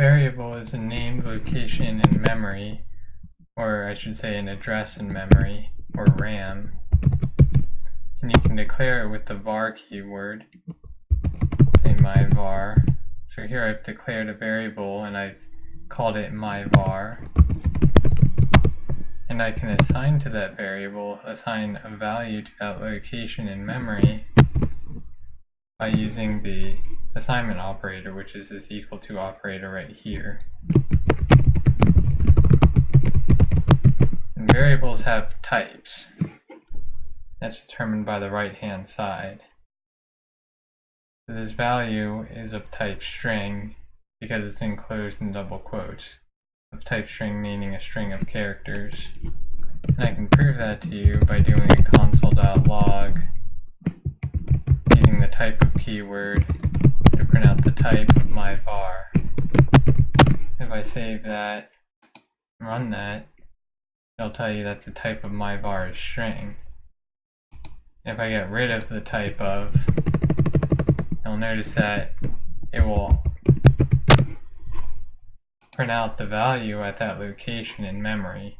Variable is a named location in memory, or I should say an address in memory, or RAM. And you can declare it with the var keyword, say my var. So here I've declared a variable and I've called it my var. And I can assign to that variable, assign a value to that location in memory by using the assignment operator, which is this equal to operator right here. And variables have types. That's determined by the right-hand side. So this value is of type string because it's enclosed in double quotes. Of type string meaning a string of characters. And I can prove that to you by doing a console.log using the type of keyword to print out the type of my var. If I save that and run that, it'll tell you that the type of my var is string. If I get rid of the type of, you'll notice that it will print out the value at that location in memory.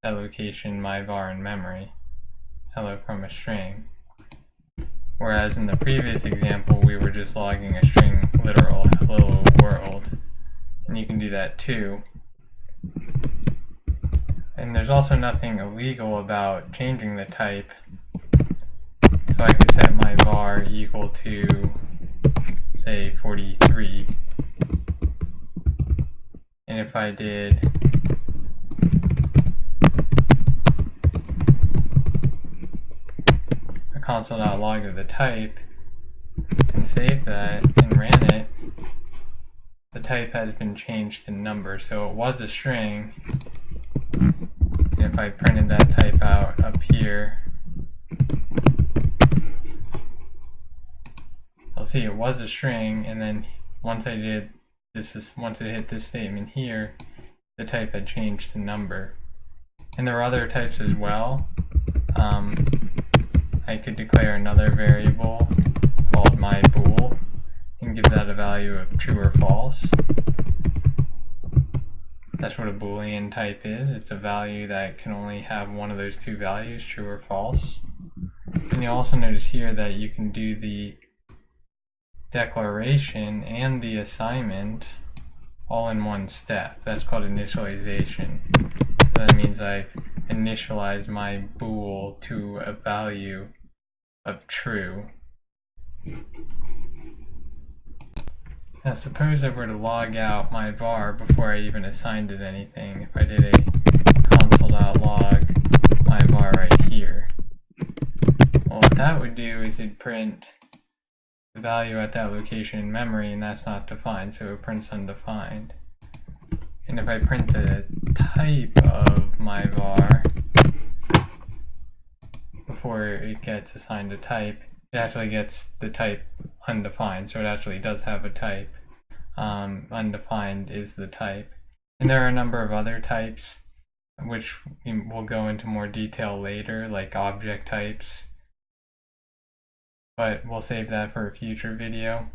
That location my var in memory. Hello from a string. Whereas in the previous example we were just logging a string literal hello world. And you can do that too. And there's also nothing illegal about changing the type. So I could set my var equal to, say, 43. And if I did a console.log of the type and save that and ran it, the type has been changed to number. So it was a string. And if I printed that type out up here, I'll see it was a string, and then once I did once it hit this statement here, the type had changed to number. And there are other types as well. I could declare another variable called myBool and give that a value of true or false. That's what a Boolean type is. It's a value that can only have one of those two values, true or false. And you'll also notice here that you can do the declaration and the assignment all in one step. That's called initialization. So that means I've initialized my bool to a value of true. Now suppose I were to log out my var before I even assigned it anything. If I did a console.log my var right here. Well, what that would do is it'd print the value at that location in memory, and that's not defined, so it prints undefined. And if I print the type of my var before it gets assigned a type, it actually gets the type undefined, so it actually does have a type. Undefined is the type. And there are a number of other types, which we'll go into more detail later, like object types. But we'll save that for a future video.